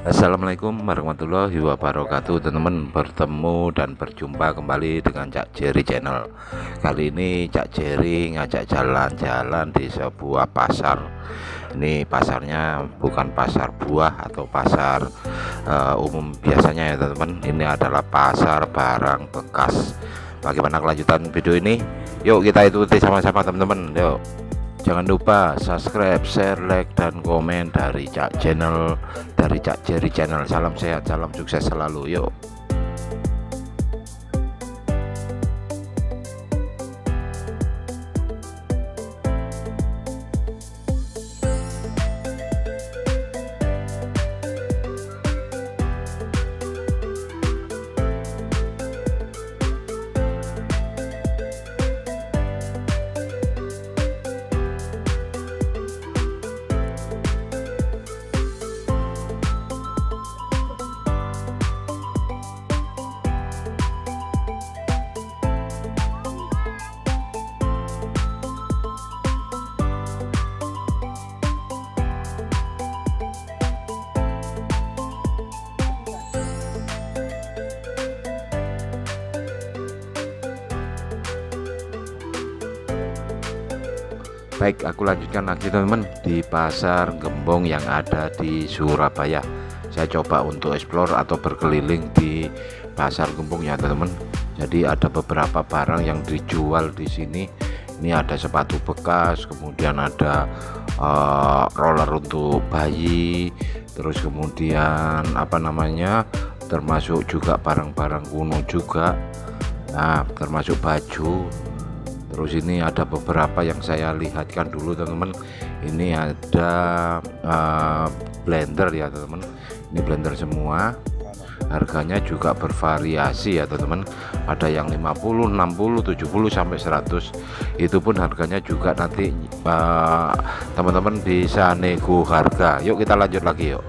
Assalamualaikum warahmatullahi wabarakatuh, teman-teman. Bertemu dan berjumpa kembali dengan Cak Jerry Channel. Kali ini Cak Jerry ngajak jalan-jalan di sebuah pasar. Ini pasarnya bukan pasar buah atau pasar umum biasanya ya teman-teman. Ini adalah pasar barang bekas. Bagaimana kelanjutan video ini? Yuk kita ikuti sama-sama teman-teman. Yuk, jangan lupa subscribe, share, like, dan komen dari Cak Jerry Channel. Salam sehat, salam sukses selalu. Yuk. Baik, aku lanjutkan lagi teman-teman di pasar Gembong yang ada di Surabaya. Saya coba untuk explore atau berkeliling di pasar Gembong ya teman-teman. Jadi ada beberapa barang yang dijual di sini. Ini ada sepatu bekas, kemudian ada roller untuk bayi, terus kemudian termasuk juga barang-barang kuno juga. Nah, termasuk baju. Terus ini ada beberapa yang saya lihatkan dulu teman-teman. Ini ada blender ya teman-teman. Ini blender semua. Harganya juga bervariasi ya teman-teman. Ada yang 50, 60, 70 sampai 100. Itu pun harganya juga nanti teman-teman bisa nego harga. Yuk kita lanjut lagi yuk.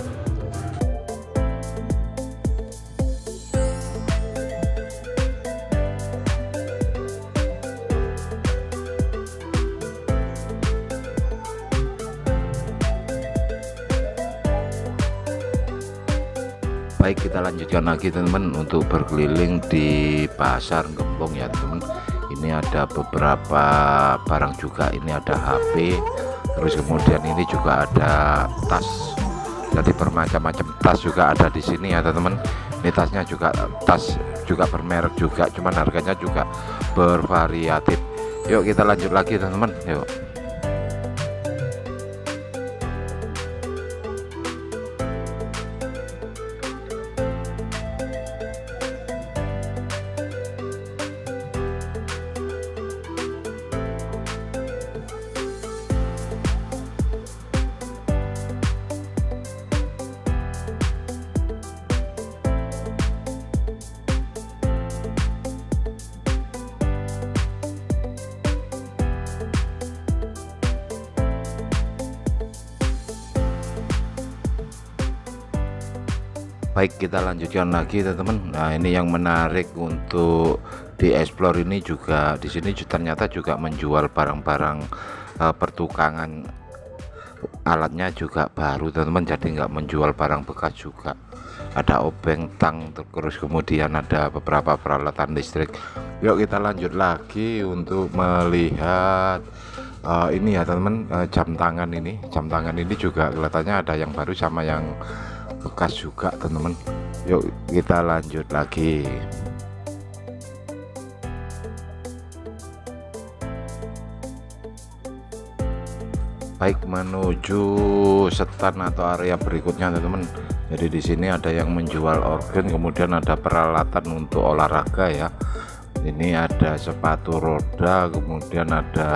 Baik, kita lanjutkan lagi teman-teman untuk berkeliling di pasar Gembong ya teman. Ini ada beberapa barang juga. Ini ada HP, terus kemudian ini juga ada tas. Jadi bermacam-macam tas juga ada di sini ya teman-teman. Ini tasnya juga bermerek juga, cuman harganya juga bervariatif. Yuk kita lanjut lagi teman-teman. Yuk. Baik, kita lanjutkan lagi teman-teman. Nah, ini yang menarik untuk dieksplor ini juga di sini ternyata juga menjual barang-barang pertukangan. Alatnya juga baru teman-teman, jadi nggak menjual barang bekas juga. Ada obeng, tang, terus kemudian ada beberapa peralatan listrik. Yuk kita lanjut lagi untuk melihat ini ya teman-teman, jam tangan ini juga kelihatannya ada yang baru sama yang bekas juga teman-teman. Yuk kita lanjut lagi. Baik, menuju stand atau area berikutnya teman-teman. Jadi di sini ada yang menjual organ, kemudian ada peralatan untuk olahraga ya. Ini ada sepatu roda, kemudian ada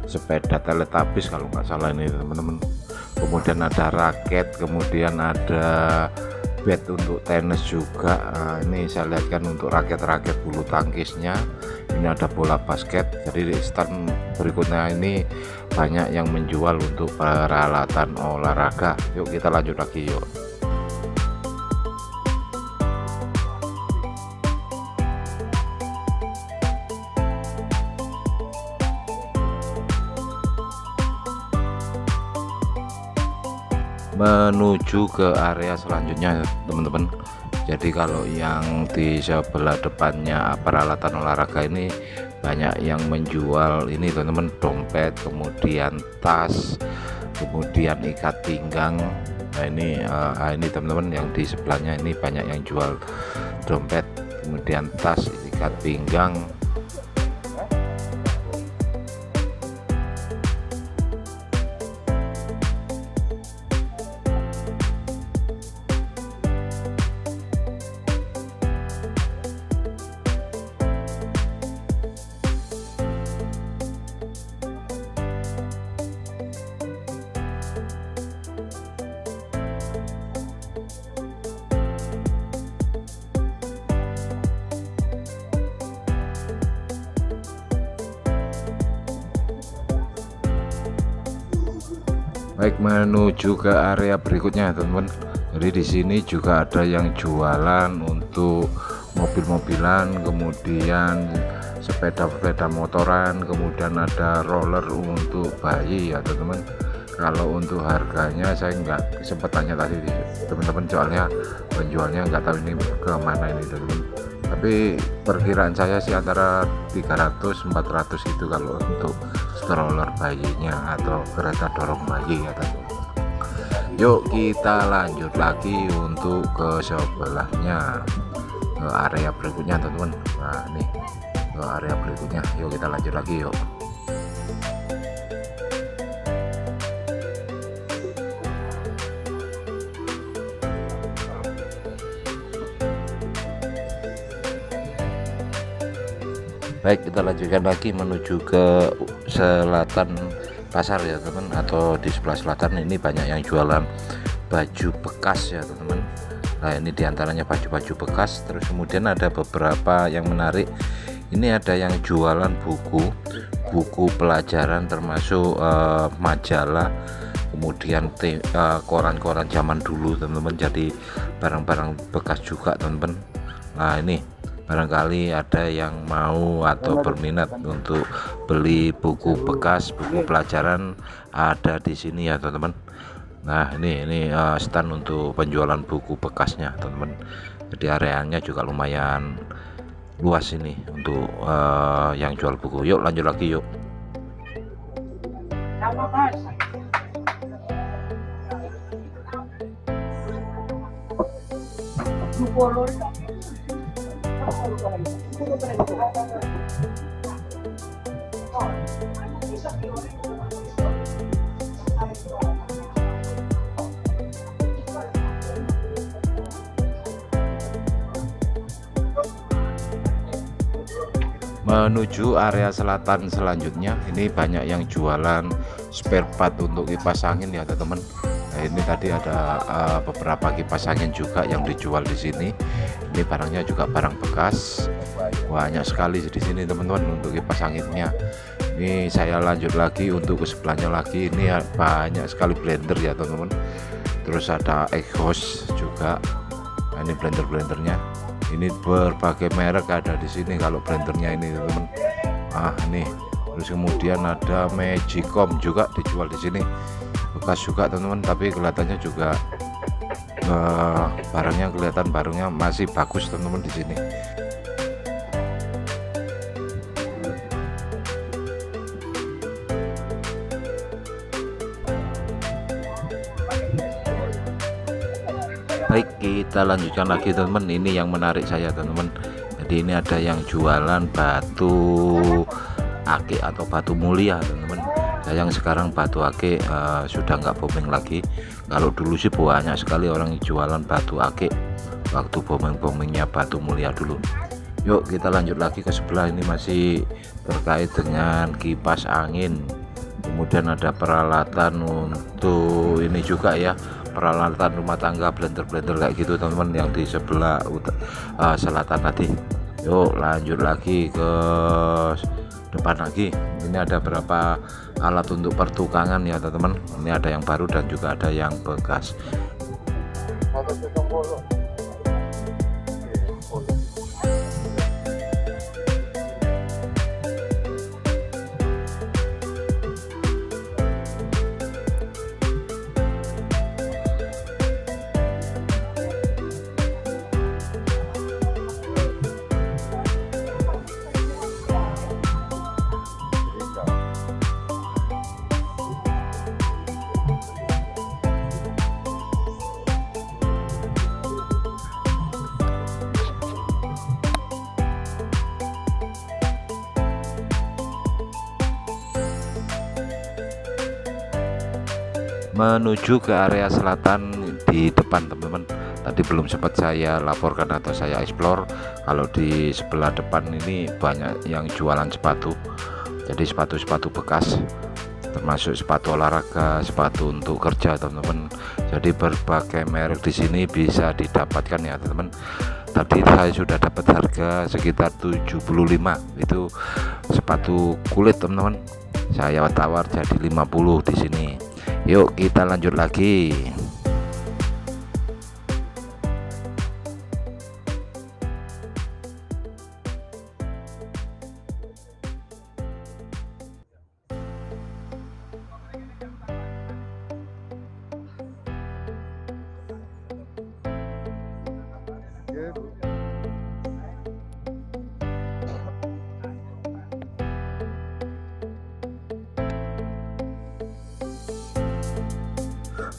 sepeda teletabis kalau nggak salah ini teman-teman. Kemudian ada raket, kemudian ada bat untuk tenis juga. Nah, ini saya lihatkan untuk raket-raket bulu tangkisnya. Ini ada bola basket. Jadi di stand berikutnya ini banyak yang menjual untuk peralatan olahraga. Yuk kita lanjut lagi yuk. menuju ke area selanjutnya teman-teman. Jadi kalau yang di sebelah depannya peralatan olahraga ini banyak yang menjual ini teman-teman, dompet, kemudian tas, kemudian ikat pinggang. Nah ini teman-teman, yang di sebelahnya ini banyak yang jual dompet, kemudian tas, ikat pinggang. Baik, menuju ke area berikutnya teman-teman. Jadi di sini juga ada yang jualan untuk mobil-mobilan, kemudian sepeda-sepeda motoran, kemudian ada roller untuk bayi ya teman-teman. Kalau untuk harganya saya nggak sempat tanya tadi teman-teman, soalnya penjualnya nggak tahu ini ke mana ini teman-teman. Tapi perkiraan saya sih antara 300-400 gitu kalau untuk stroller bayinya atau kereta dorong bayi ya teman-teman. Yuk kita lanjut lagi untuk ke sebelahnya, ke area berikutnya teman-teman. Nah ini ke area berikutnya, yuk kita lanjut lagi yuk. Baik, kita lanjutkan lagi menuju ke selatan pasar ya teman, atau di sebelah selatan ini banyak yang jualan baju bekas ya teman. Nah ini diantaranya baju-baju bekas, terus kemudian ada beberapa yang menarik. Ini ada yang jualan buku pelajaran, termasuk majalah, kemudian koran-koran zaman dulu teman-teman. Jadi barang-barang bekas juga teman-teman. Nah ini barangkali ada yang mau atau berminat untuk beli buku bekas, buku pelajaran, ada di sini ya teman-teman. Nah ini stand untuk penjualan buku bekasnya teman-teman. Jadi areanya juga lumayan luas ini untuk yang jual buku. Yuk lanjut lagi yuk. Menuju area selatan selanjutnya, ini banyak yang jualan spare part untuk kipas angin ya teman-teman. Nah, ini tadi ada beberapa kipas angin juga yang dijual di sini. Ini barangnya juga barang bekas, banyak sekali di sini teman-teman untuk kipas anginnya. Ini saya lanjut lagi untuk ke sebelahnya lagi, ini banyak sekali blender ya teman-teman. Terus ada exhaust juga. Nah, ini blendernya. Ini berbagai merek ada di sini kalau blendernya ini teman-teman. Ini terus kemudian ada Magicom juga dijual di sini, bekas juga teman-teman, tapi kelihatannya juga barangnya masih bagus teman-teman di sini. Baik, kita lanjutkan lagi teman-teman. Ini yang menarik saya teman-teman. Jadi ini ada yang jualan batu ake atau batu mulia teman-teman. Sayang sekarang batu ake sudah nggak booming lagi. Kalau dulu sih banyak sekali orang jualan batu ake waktu boomingnya batu mulia dulu. Yuk kita lanjut lagi ke sebelah. Ini masih terkait dengan kipas angin. Kemudian ada peralatan untuk ini juga ya, peralatan rumah tangga, blender kayak gitu teman-teman, yang di sebelah selatan tadi. Yuk lanjut lagi ke depan lagi. Ini ada berapa alat untuk pertukangan ya teman-teman. Ini ada yang baru dan juga ada yang bekas. menuju ke area selatan di depan teman-teman. Tadi belum sempat saya laporkan atau saya explore, kalau di sebelah depan ini banyak yang jualan sepatu, jadi sepatu-sepatu bekas, termasuk sepatu olahraga, sepatu untuk kerja teman-teman. Jadi berbagai merek di sini bisa didapatkan ya teman-teman. Tadi saya sudah dapat harga sekitar 75, itu sepatu kulit teman-teman. Saya tawar jadi 50 di sini. Yuk kita lanjut lagi.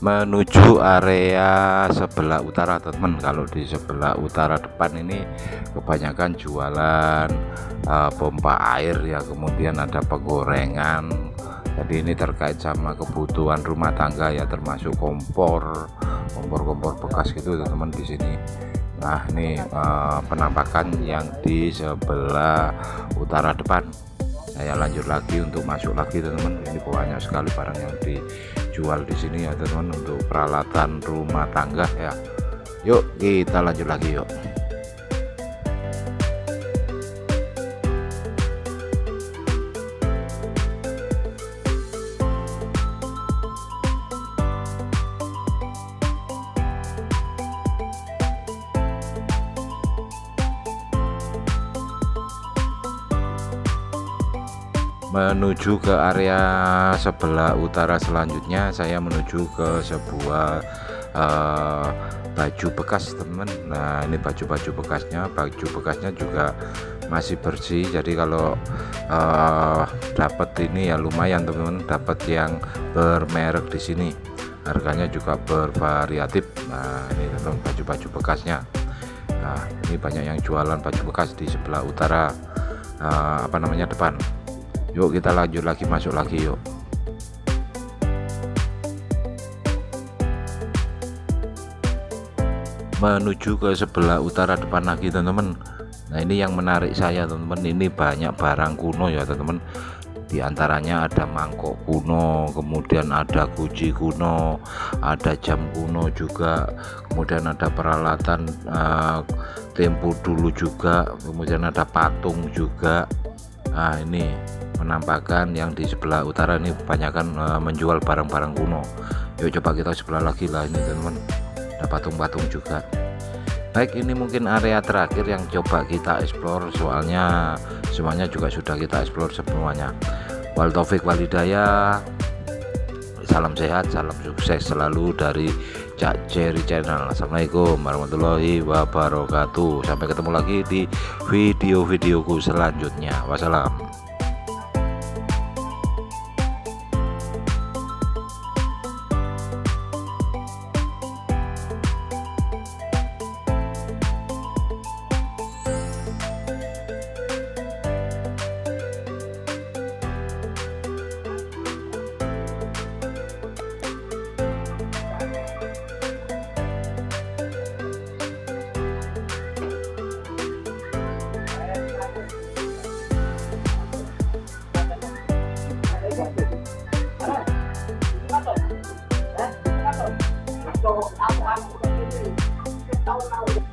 Menuju area sebelah utara teman. Kalau di sebelah utara depan ini kebanyakan jualan pompa air ya, kemudian ada penggorengan. Jadi ini terkait sama kebutuhan rumah tangga ya, termasuk kompor bekas gitu teman-teman di sini. Nah ini penampakan yang di sebelah utara depan. Saya lanjut lagi untuk masuk lagi teman-teman. Ini banyak sekali barang yang dijual di sini ya teman-teman, untuk peralatan rumah tangga ya. Yuk kita lanjut lagi yuk. Menuju ke area sebelah utara selanjutnya, saya menuju ke sebuah baju bekas teman. Nah ini baju bekasnya juga masih bersih, jadi kalau dapat ini ya lumayan teman-teman, dapat yang bermerek di sini, harganya juga bervariatif. Nah ini teman baju bekasnya. Nah ini banyak yang jualan baju bekas di sebelah utara depan. Yuk kita lanjut lagi, masuk lagi yuk. Menuju ke sebelah utara depan lagi teman-teman. Nah ini yang menarik saya teman-teman, ini banyak barang kuno ya teman-teman. Di antaranya ada mangkok kuno, kemudian ada guci kuno, ada jam kuno juga, kemudian ada peralatan tempo dulu juga, kemudian ada patung juga. Nah ini penampakan yang di sebelah utara ini kebanyakan menjual barang-barang kuno. Yuk coba kita sebelah lagi lah ini teman-teman, ada patung-patung juga. Baik, ini mungkin area terakhir yang coba kita explore, soalnya semuanya juga sudah kita explore semuanya. Wal taufik wal hidayah, salam sehat, salam sukses selalu dari Cak Cherry Channel. Assalamualaikum warahmatullahi wabarakatuh. Sampai ketemu lagi di video-videoku selanjutnya. Wassalam. Tahu